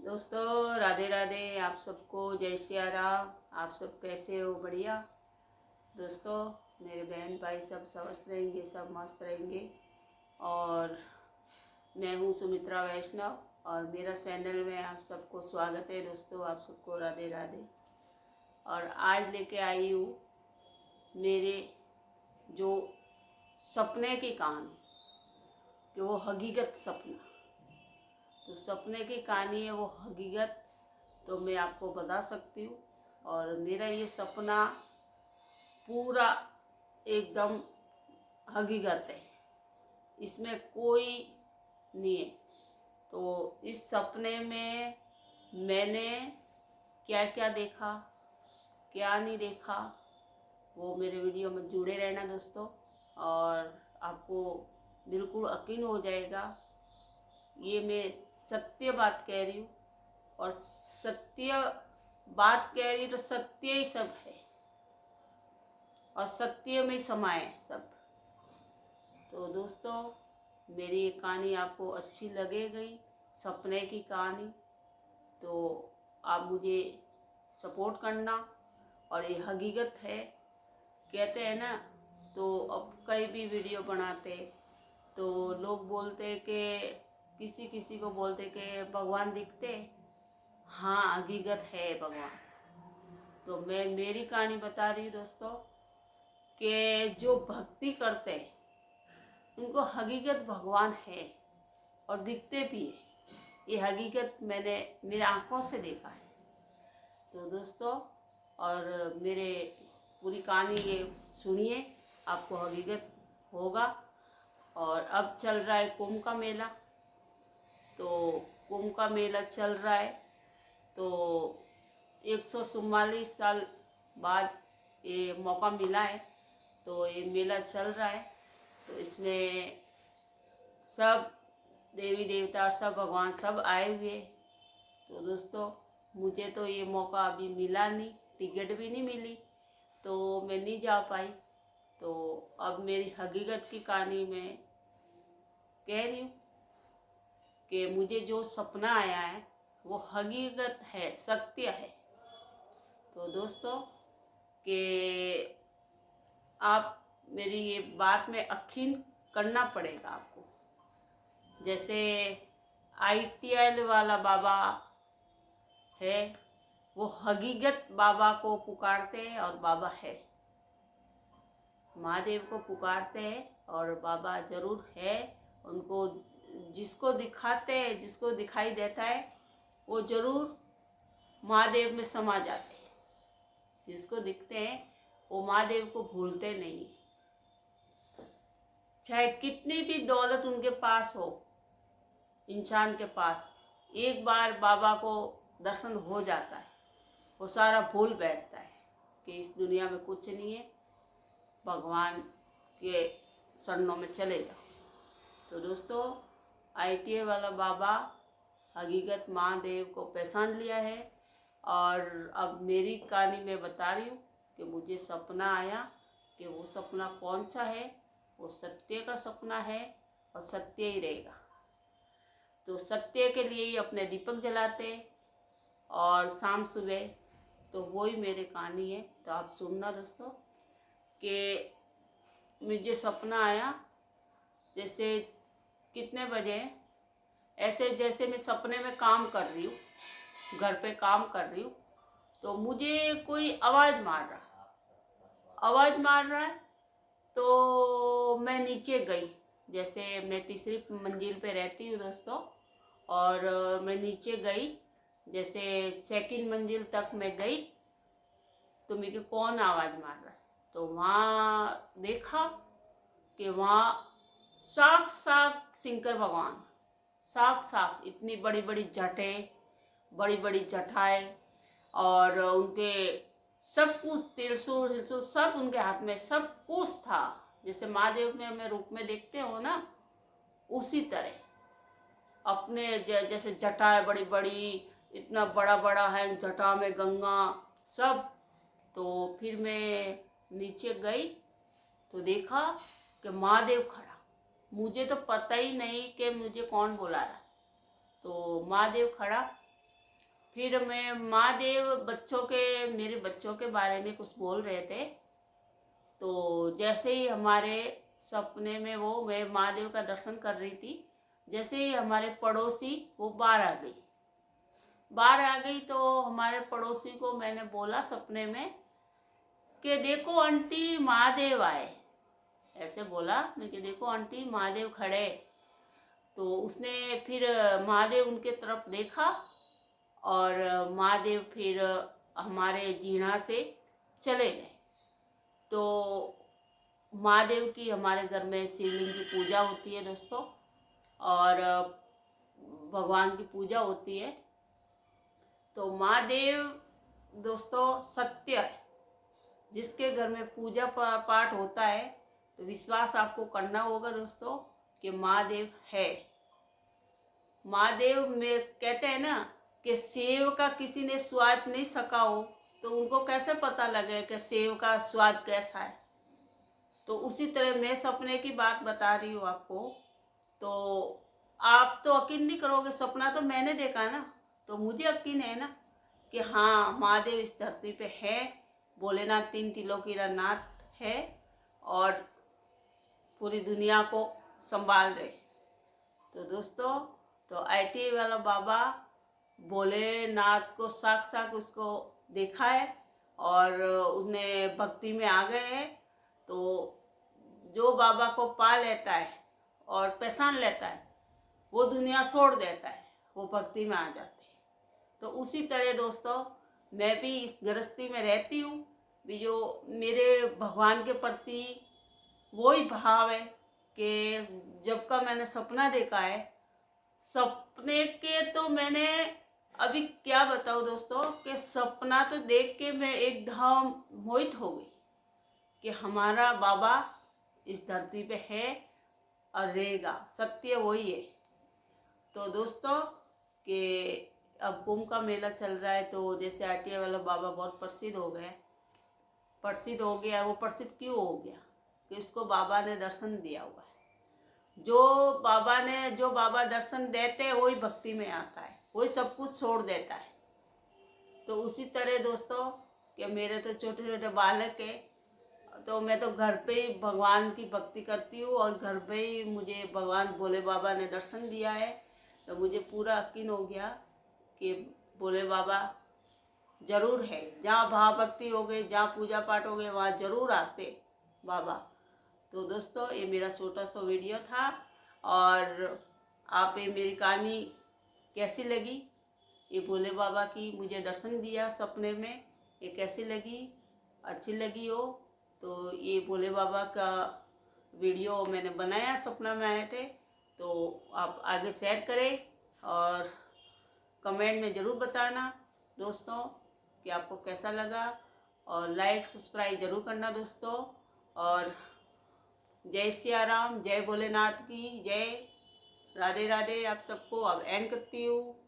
दोस्तों राधे राधे। आप सबको जय सिया राम। आप सब कैसे हो? बढ़िया। दोस्तों मेरे बहन भाई सब स्वस्थ रहेंगे, सब मस्त रहेंगे। और मैं हूँ सुमित्रा वैष्णव और मेरा चैनल में आप सबको स्वागत है। दोस्तों आप सबको राधे राधे। और आज लेके आई हूँ मेरे जो सपने की कहानी, कि वो हकीकत सपना। तो सपने की कहानी है वो हकीकत, तो मैं आपको बता सकती हूँ। और मेरा ये सपना पूरा एकदम हकीकत है, इसमें कोई नहीं है। तो इस सपने में मैंने क्या क्या देखा, क्या नहीं देखा, वो मेरे वीडियो में जुड़े रहना दोस्तों। और आपको बिल्कुल यकीन हो जाएगा, ये मैं सत्य बात कह रही हूँ। और सत्य बात कह रही तो सत्य ही सब है और सत्य में ही समाये है सब। तो दोस्तों मेरी ये कहानी आपको अच्छी लगेगी, सपने की कहानी, तो आप मुझे सपोर्ट करना। और ये हकीकत है, कहते हैं ना। तो अब कई भी वीडियो बनाते तो लोग बोलते कि किसी किसी को बोलते कि भगवान दिखते। हाँ हकीकत है भगवान। तो मैं मेरी कहानी बता रही हूँ दोस्तों, कि जो भक्ति करते हैं उनको हकीकत भगवान है और दिखते भी है। ये हकीकत मैंने मेरे आंखों से देखा है। तो दोस्तों और मेरे पूरी कहानी ये सुनिए, आपको हकीकत होगा। और अब चल रहा है कुंभ का मेला। तो कुंभ का मेला चल रहा है, तो 144 साल बाद ये मौका मिला है। तो ये मेला चल रहा है, तो इसमें सब देवी देवता, सब भगवान सब आए हुए। तो दोस्तों मुझे तो ये मौका अभी मिला नहीं, टिकट भी नहीं मिली, तो मैं नहीं जा पाई। तो अब मेरी हकीकत की कहानी में कह रही हूँ कि मुझे जो सपना आया है वो हकीकत है, सत्य है। तो दोस्तों कि आप मेरी ये बात में यकीन करना पड़ेगा आपको। जैसे ITL वाला बाबा है, वो हकीकत बाबा को पुकारते हैं और बाबा है। महादेव को पुकारते हैं और बाबा ज़रूर है। उनको जिसको दिखाते हैं, जिसको दिखाई देता है, वो ज़रूर महादेव में समा जाते हैं। जिसको दिखते हैं वो महादेव को भूलते नहीं, चाहे कितनी भी दौलत उनके पास हो। इंसान के पास एक बार बाबा को दर्शन हो जाता है, वो सारा भूल बैठता है कि इस दुनिया में कुछ नहीं है, भगवान के शरणों में चले जाओ। तो दोस्तों ITA वाला बाबा हकीकत महादेव को पहचान लिया है। और अब मेरी कहानी में बता रही हूँ कि मुझे सपना आया, कि वो सपना कौन सा है, वो सत्य का सपना है और सत्य ही रहेगा। तो सत्य के लिए ही अपने दीपक जलाते और शाम सुबह, तो वही मेरी कहानी है। तो आप सुनना दोस्तों, कि मुझे सपना आया, जैसे कितने बजे, ऐसे जैसे मैं सपने में काम कर रही हूँ, घर पे काम कर रही हूँ, तो मुझे कोई आवाज़ मार रहा है। तो मैं नीचे गई, जैसे मैं तीसरी मंजिल पे रहती हूँ दोस्तों, और मैं नीचे गई, जैसे सेकंड मंजिल तक मैं गई। तो मुझे कौन आवाज़ मार रहा है, तो वहाँ देखा कि वहाँ साक्षात शंकर भगवान, साक्षात इतनी बड़ी बड़ी जटें, बड़ी बड़ी जटाएं, और उनके सब कुछ त्रिशूल त्रिशूल सब उनके हाथ में सब कुछ था। जैसे महादेव में हमें रूप में देखते हो ना, उसी तरह अपने जैसे जटाएं बड़ी बड़ी, इतना बड़ा बड़ा है जटा में गंगा सब। तो फिर मैं नीचे गई तो देखा कि महादेव खड़ा। मुझे तो पता ही नहीं कि मुझे कौन बुला रहा। तो महादेव खड़ा, फिर मैं महादेव मेरे बच्चों के बारे में कुछ बोल रहे थे। तो जैसे ही हमारे सपने में मैं महादेव का दर्शन कर रही थी, जैसे ही हमारे पड़ोसी वो बाहर आ गई तो हमारे पड़ोसी को मैंने बोला सपने में कि देखो आंटी महादेव आए। ऐसे बोला मैं कि देखो आंटी महादेव खड़े। तो उसने फिर महादेव उनके तरफ देखा और महादेव फिर हमारे जीना से चले गए। तो महादेव की हमारे घर में शिवलिंग की पूजा होती है दोस्तों, और भगवान की पूजा होती है। तो महादेव दोस्तों सत्य है। जिसके घर में पूजा पाठ होता है तो विश्वास आपको करना होगा दोस्तों कि महादेव है। महादेव में कहते हैं ना कि सेव का किसी ने स्वाद नहीं सका हो तो उनको कैसे पता लगे कि सेव का स्वाद कैसा है। तो उसी तरह मैं सपने की बात बता रही हूँ आपको। तो आप तो यकीन नहीं करोगे, सपना तो मैंने देखा ना, तो मुझे यकीन है ना कि हाँ महादेव इस धरती पे है। भोलेनाथ 3 तिलों की नाथ है और पूरी दुनिया को संभाल रहे। तो दोस्तों तो ITA वाला बाबा भोलेनाथ को साक्षात उसको देखा है और उन्हें भक्ति में आ गए हैं। तो जो बाबा को पा लेता है और पहचान लेता है वो दुनिया छोड़ देता है, वो भक्ति में आ जाते हैं। तो उसी तरह दोस्तों मैं भी इस गृहस्थी में रहती हूँ भी, जो मेरे भगवान के प्रति वही भाव है कि जब का मैंने सपना देखा है, सपने के तो मैंने अभी क्या बताऊँ दोस्तों कि सपना तो देख के मैं एकदम मोहित हो गई कि हमारा बाबा इस धरती पे है और रहेगा, सत्य वही है। तो दोस्तों कि अब कुंभ का मेला चल रहा है, तो जैसे ITA वाला बाबा बहुत प्रसिद्ध हो गया। वो प्रसिद्ध क्यों हो गया कि इसको बाबा ने दर्शन दिया हुआ है। जो बाबा दर्शन देते हैं वही भक्ति में आता है, वही सब कुछ छोड़ देता है। तो उसी तरह दोस्तों कि मेरे तो छोटे छोटे बालक है, तो मैं तो घर पे ही भगवान की भक्ति करती हूँ और घर पे ही मुझे भगवान भोले बाबा ने दर्शन दिया है। तो मुझे पूरा यकीन हो गया कि भोले बाबा जरूर है। जहाँ भाव भक्ति हो गई, जहाँ पूजा पाठ हो गए, वहाँ जरूर आते बाबा। तो दोस्तों ये मेरा छोटा सा वीडियो था और आप ये मेरी कहानी कैसी लगी, ये भोले बाबा की मुझे दर्शन दिया सपने में, ये कैसी लगी, अच्छी लगी हो तो ये भोले बाबा का वीडियो मैंने बनाया, सपना में आए थे। तो आप आगे शेयर करें और कमेंट में ज़रूर बताना दोस्तों कि आपको कैसा लगा, और लाइक सब्सक्राइब ज़रूर करना दोस्तों। और जय सिया राम, जय भोलेनाथ की जय, राधे राधे। आप सबको अब एंड करती हूँ।